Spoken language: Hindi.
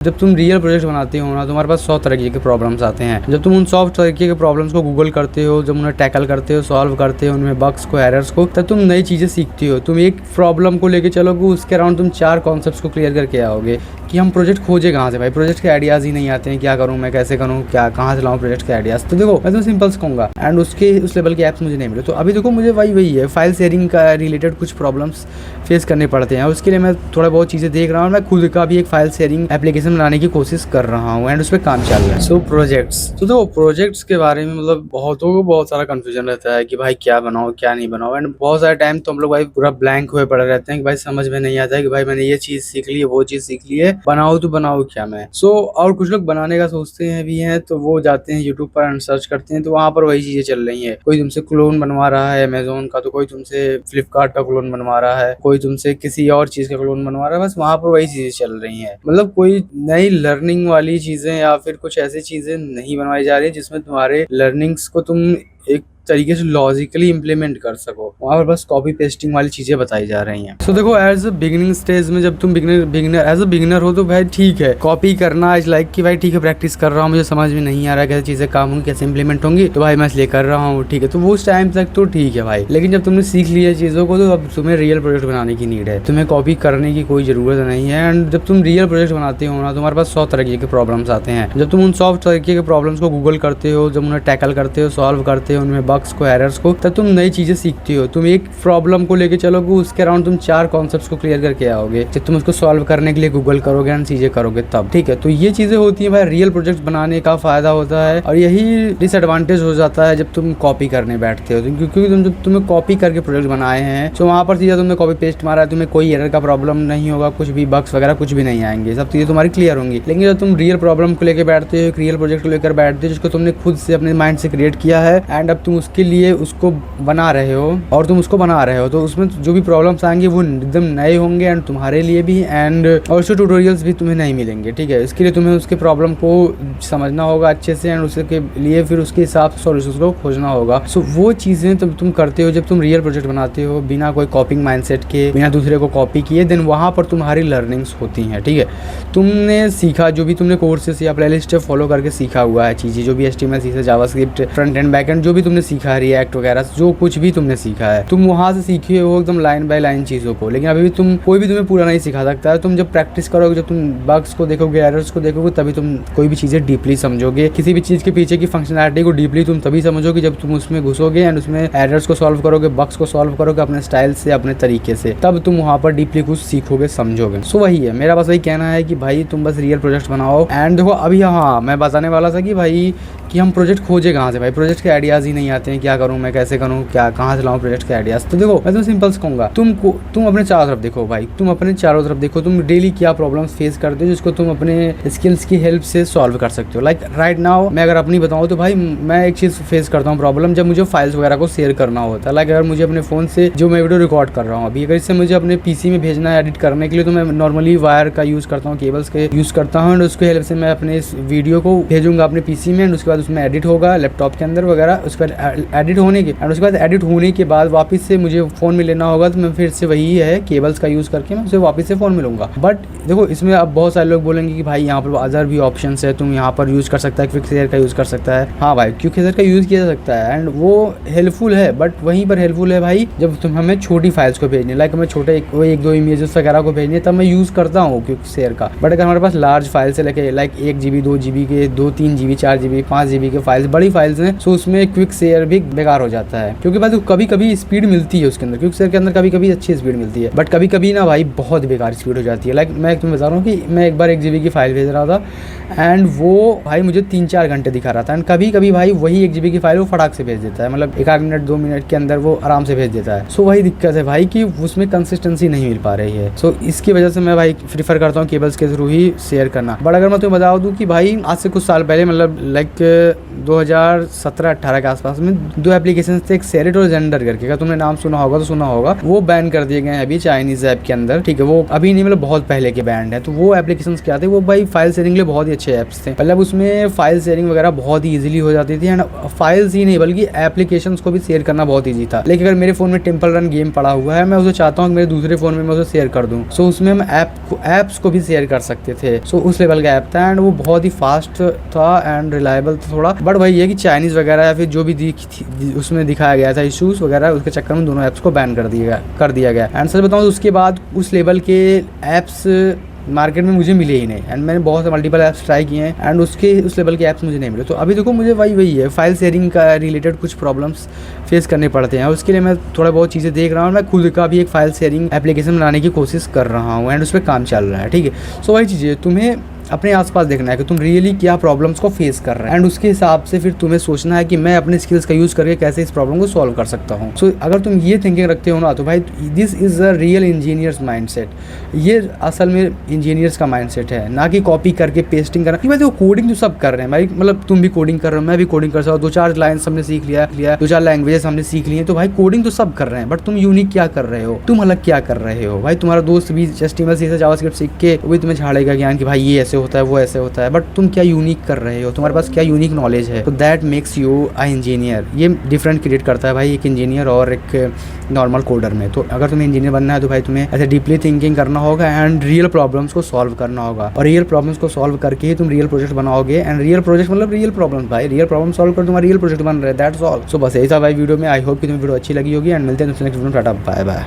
जब तुम रियल प्रोजेक्ट बनाते हो ना, तुम्हारे पास 100 तरीके के प्रॉब्लम्स आते हैं। जब तुम उन 100 तरीके के प्रॉब्लम्स को गूगल करते हो, जब उन्हें टैकल करते हो, सॉल्व करते हो, उनमें बग्स को, एरर्स को, तब तुम नई चीज़ें सीखते हो। तुम एक प्रॉब्लम को लेके चलोगे, उसके अराउंड तुम 4 कॉन्सेप्ट्स को क्लियर करके आओगे कि हम प्रोजेक्ट खोजे कहाँ से भाई। प्रोजेक्ट के आइडियाज़ ही नहीं आते हैं, क्या करूँ मैं, कैसे करूँ, क्या कहाँ से लाऊँ प्रोजेक्ट के आइडियाज़। तो देखो मैं तो सिंपल से कहूँगा, एंड उसके उस लेवल के ऐप्स मुझे नहीं मिले। तो अभी देखो मुझे वही है, फाइल शेयरिंग का रिलेटेड कुछ प्रॉब्लम्स फेस करने पड़ते हैं। उसके लिए मैं थोड़ा बहुत चीज़ें देख रहा हूँ। मैं खुद का भी एक फाइल शेयरिंग एप्लीकेशन बनाने की कोशिश कर रहा हूँ एंड उस पर काम चल रहा है। सो प्रोजेक्ट्स, तो देखो प्रोजेक्ट्स के बारे में मतलब बहुतों को बहुत सारा कंफ्यूजन रहता है कि भाई क्या बनाओ क्या नहीं बनाओ। एंड बहुत सारे टाइम तो हम लोग भाई पूरा ब्लैंक हुए पड़े रहते हैं कि भाई समझ में नहीं आता है कि भाई मैंने ये चीज़ सीख ली है, वो चीज़ सीख ली है, बनाओ तो बनाओ क्या मैं। और कुछ लोग बनाने का सोचते हैं भी हैं, तो वो जाते हैं यूट्यूब पर सर्च करते हैं, तो वहाँ पर वही चीज़ें चल रही हैं। कोई तुमसे क्लोन बनवा रहा है अमेजोन का, तो कोई तुमसे फ्लिपकार्ट का क्लोन बनवा रहा है, कोई तुमसे किसी और चीज़ का क्लोन बनवा रहा है। बस वहाँ पर वही चीज़ें चल रही हैं। मतलब कोई नई लर्निंग वाली चीज़ें या फिर कुछ ऐसी चीज़ें नहीं बनवाई जा रही जिसमें तुम्हारे लर्निंग्स को तुम एक तरीके से लॉजिकली इंप्लीमेंट कर सको। वहाँ पर बस कॉपी पेस्टिंग वाली चीज़ें बताई जा रही हैं। सो देखो एज अ बिगिनिंग स्टेज में जब तुम बिगिनर हो तो भाई ठीक है, कॉपी करना इज लाइक कि भाई ठीक है प्रैक्टिस कर रहा हूँ, मुझे समझ में नहीं आ रहा है कैसे चीज़ें काम होंगी, कैसे इंप्लीमेंट होंगी, तो भाई मैं इसलिए कर रहा हूँ, ठीक है। तो वो उस टाइम तक तो ठीक है भाई, लेकिन जब तुमने सीख लिया चीज़ों को, तो अब तुम्हें रियल प्रोजेक्ट बनाने की नीड है। तुम्हें कॉपी करने की कोई ज़रूरत नहीं है। एंड जब तुम रियल प्रोजेक्ट बनाते हो ना, तुम्हारे पास 100 तरीके के प्रॉब्लम्स आते हैं। जब तुम उन 100 तरीके के प्रॉब्लम्स को गूगल करते हो, जब उन्हें टैकल करते हो, सॉल्व करते हो, उनमें बग्स को, एरर्स को, तब तुम नई चीज़ें सीखते हो। तुम एक प्रॉब्लम को लेके चलोगे, उसके अराउंड तुम 4 कॉन्सेप्ट्स को क्लियर करके आओगे। जब तुम उसको सॉल्व करने के लिए गूगल करोगे एंड चीज़ें करोगे तब, ठीक है। तो ये चीज़ें होती हैं भाई, रियल प्रोजेक्ट बनाने का फ़ायदा होता है। और यही डिसएडवांटेज हो जाता है जब तुम कॉपी करने बैठते हो, क्योंकि जब तुम्हें कॉपी करके प्रोजेक्ट बनाए हैं, तो वहाँ पर चीज़ें तुमने कॉपी पेस्ट मारा है, तुम्हें कोई एरर का प्रॉब्लम नहीं होगा, कुछ भी बग्स वगैरह कुछ भी नहीं आएंगे, सब चीज़ें तुम्हारी क्लियर होंगी। लेकिन जब तुम रियल प्रॉब्लम को लेकर बैठते हो, एक रियल प्रोजेक्ट को लेकर बैठते हो जिसको तुमने खुद से अपने माइंड से क्रिएट किया है, एंड अब तुम उसके लिए उसको बना रहे हो और तुम उसको बना रहे हो, तो उसमें जो भी प्रॉब्लम्स आएंगे वो एकदम नए होंगे एंड तुम्हारे लिए भी, एंड ऑल्सो ट्यूटोरियल्स भी तुम्हें नहीं मिलेंगे, ठीक है। इसके लिए तुम्हें उसके प्रॉब्लम को समझना होगा अच्छे से एंड उसके लिए फिर उसके हिसाब से सॉल्यूशंस को खोजना होगा। सो वो चीज़ें तुम करते हो जब तुम रियल प्रोजेक्ट बनाते हो, बिना कोई कॉपिंग माइंडसेट के, बिना दूसरे को कॉपी किए, देन वहाँ पर तुम्हारी लर्निंग्स होती हैं, ठीक है। तुमने सीखा जो भी तुमने कोर्सेस या प्लेलिस्ट फॉलो करके सीखा हुआ है चीज़ें, जो भी HTML सीखा, JavaScript, front end back and, जो भी तुमने सीखा है, रिएक्ट वगैरह, जो कुछ भी तुमने सीखा है, तुम वहाँ से सीखे हो एकदम लाइन बाय लाइन चीज़ों को। लेकिन अभी भी कोई भी तुम्हें पूरा नहीं सिखा सकता है। तुम जब प्रैक्टिस करोगे, जब तुम बग्स को देखोगे, एरर्स को देखोगे, तभी तुम कोई भी चीज़ें डीपली समझोगे। किसी भी चीज़ के पीछे की फंक्शनैलिटी को डीपली तुम तभी समझोगे जब तुम उसमें घुसोगे एंड उसमें एरर्स को सॉल्व करोगे, बग्स को सॉल्व करोगे अपने स्टाइल से, अपने तरीके से, तब तुम वहाँ पर डीपली कुछ सीखोगे, समझोगे। सो वही है, मेरा बस वही कहना है कि भाई तुम बस रियल प्रोजेक्ट बनाओ। एंड देखो अभी हाँ मैं बताने वाला था कि भाई कि हम प्रोजेक्ट खोजे कहाँ से भाई। प्रोजेक्ट के आइडियाज़ ही नहीं आते हैं, क्या करूँ मैं, कैसे करूँ, क्या कहाँ से लाऊँ प्रोजेक्ट के आइडियाज़। तो देखो मैं तो सिंपल से कहूँगा, तुम अपने चारों तरफ देखो भाई, तुम अपने चारों तरफ देखो, तुम डेली क्या प्रॉब्लम्स फेस करते हो जिसको तुम अपने स्किल्स की हेल्प से सॉल्व कर सकते हो। लाइक राइट नाउ मैं अगर अपनी बताऊँ तो भाई मैं एक चीज़ फेस करता हूँ प्रॉब्लम, जब मुझे फाइल्स वगैरह को शेयर करना होता है। लाइक अगर मुझे अपने फ़ोन से जो मैं वीडियो रिकॉर्ड कर रहा हूँ अभी, अगर इससे मुझे अपने PC में भेजना है एडिट करने के लिए, तो मैं नॉर्मली वायर का यूज़ करता हूँ, केबल्स के यूज़ करता हूँ, एंड उसके हेल्प से मैं अपने इस वीडियो को भेजूंगा अपने PC में, एंड उसके बाद उसमें एडिट होगा लैपटॉप के अंदर वगैरह। उसके बाद एडिट होने के बाद वापस से मुझे फ़ोन में लेना होगा, तो मैं फिर से वही है केबल्स का यूज़ करके मैं उसे वापस से फ़ोन में लूँगा। बट देखो इसमें अब बहुत सारे लोग बोलेंगे कि भाई यहाँ पर अदर भी ऑप्शंस है, तुम यहाँ पर यूज़ कर सकता है, क्विकशेयर का यूज़ कर सकता है। हाँ भाई क्विकशेयर का यूज़ किया जा सकता है एंड वो हेल्पफुल है, बट वहीं पर हेल्पफुल है भाई जब तुम हमें छोटी फाइल्स को भेजनी, लाइक हमें छोटे एक दो इमेजेस वगैरह को भेजनी है, तब मैं यूज़ करता हूँ क्विकशेयर का। बट अगर हमारे पास लार्ज फाइल से लेके लाइक 1 GB 2 GB के 2 3 GB 4 GB 5 GB के फाइल्स, बड़ी फाइल्स हैं, सो उसमें क्विकशेयर भी बेकार हो जाता है। क्योंकि भाई कभी कभी स्पीड मिलती है उसके अंदर, क्विकशेयर के अंदर कभी कभी अच्छी स्पीड मिलती है, बट कभी कभी ना भाई बहुत बेकार स्पीड हो जाती है। लाइक मैं तुम्हें बता रहा हूँ कि मैं एक बार 1 GB की फाइल भेज रहा था एंड वो भाई मुझे 3-4 घंटे दिखा रहा था, एंड कभी कभी भाई वही 1 GB की फाइल वो फटाक से भेज देता है, मतलब 1 मिनट 2 मिनट के अंदर वो आराम से भेज देता है। सो वही दिक्कत है भाई कि उसमें कंसिस्टेंसी नहीं मिल पा रही है। सो इसकी वजह से मैं भाई प्रीफर करता हूँ केबल्स के थ्रू ही शेयर करना। बट अगर मैं तुम्हें बता दूँ कि भाई आज से कुछ साल पहले, मतलब लाइक 2017-18 के आसपास में उसमें 2 एप्लीकेशन थे, एक सेरेट और जेंडर करके, अगर तुमने नाम सुना होगा तो सुना होगा। वो बैन कर दिए गए हैं अभी चाइनीज ऐप के अंदर, ठीक है। वो अभी नहीं, मतलब बहुत पहले के बैंड है। तो वो एप्लीकेशन क्या थे, वो भाई फाइल शेयरिंग के लिए बहुत ही अच्छे ऐप्स थे। मतलब उसमें फाइल शेयरिंग वगैरह बहुत ही ईजिली हो जाती थी, एंड फाइल्स ही नहीं बल्कि एप्लीकेशंस को भी शेयर करना बहुत ईजी था। लेकिन अगर मेरे फोन में टेम्पल रन गेम पड़ा हुआ है, मैं उसे चाहता हूँ कि मेरे दूसरे फोन में मैं उसे शेयर कर दूँ, सो उसमें हम ऐप्स को भी शेयर कर सकते थे। सो उस लेवल का ऐप था, एंड वो बहुत ही फास्ट था एंड रिलायबल था थोड़ा। बट वही है कि चाइनीज वगैरह या फिर जो भी उसमें दिखाया गया था इशूज वगैरह, उसके चक्कर में दोनों ऐप्स को बैन कर दिया गया। एंड सच बताऊँ तो उसके बाद उस लेवल के ऐप्स मार्केट में मुझे मिले ही नहीं, एंड मैंने बहुत से मल्टीपल ऐप्स ट्राई किए हैं एंड उस लेवल के ऐप्स मुझे नहीं मिले। तो अभी देखो मुझे वही है, फाइल शेयरिंग का रिलेटेड कुछ प्रॉब्लम्स फेस करने पड़ते हैं। उसके लिए मैं थोड़ा बहुत चीज़ें देख रहा हूँ, मैं खुद का भी एक फाइल शेयरिंग एप्लीकेशन बनाने की कोशिश कर रहा हूँ एंड उस पर काम चल रहा है, ठीक है। सो वही चीज़ें तुम्हें अपने आसपास देखना है कि तुम रियली क्या प्रॉब्लम्स को फेस कर रहे हैं, एंड उसके हिसाब से फिर तुम्हें सोचना है कि मैं अपने स्किल्स का यूज़ करके कैसे इस प्रॉब्लम को सॉल्व कर सकता हूँ। सो अगर तुम ये थिंकिंग रखते हो ना, तो भाई this is a real engineers mindset. ये असल में इंजीनियर्स का माइंडसेट है, ना कि कॉपी करके पेस्टिंग करना। भाई देखो कोडिंग तो सब कर रहे हैं भाई, मतलब तुम भी कोडिंग कर रहे हो, मैं भी कोडिंग कर सकता हूँ, 2-4 लाइन्स हमने सीख लिया 2-4 लैंग्वेजेस हमने सीख ली हैं, तो भाई कोडिंग तो सब कर रहे हैं। बट तुम यूनिक क्या कर रहे हो, तुम अलग क्या कर रहे हो। भाई तुम्हारा दोस्त भी HTML CSS जावास्क्रिप्ट सीख के वो भी तुम्हें झाड़ेगा ज्ञान कि भाई ये ऐसे होता है, वो ऐसे होता है, बट तुम क्या यूनिक कर रहे हो, तुम्हारे पास क्या यूनिक नॉलेज है। तो that makes you a engineer. ये डिफरेंट क्रिएट करता है भाई एक इंजीनियर और एक नॉर्मल कोडर में। तो अगर तुम्हें इंजीनियर बनना है तो भाई तुम्हें ऐसे डीपली थिंकिंग करना होगा एंड रियल प्रॉब्लम्स को सॉल्व करना होगा, और रियल प्रॉब्लम्स को सॉल्व करके ही तुम रियल प्रोजेक्ट बनाओगे। एंड रियल प्रोजेक्ट मतलब रियल प्रॉब्लम भाई, रियल प्रॉब्लम सॉल्व कर तुम्हारा रियल प्रोजेक्ट बन रहा है, दैट्स ऑल। सो बस यही था भाई वीडियो में। आई होप कि तुम्हें वीडियो अच्छी लगी होगी, एंड मिलते हैं नेक्स्ट वीडियो में। Tata bye bye.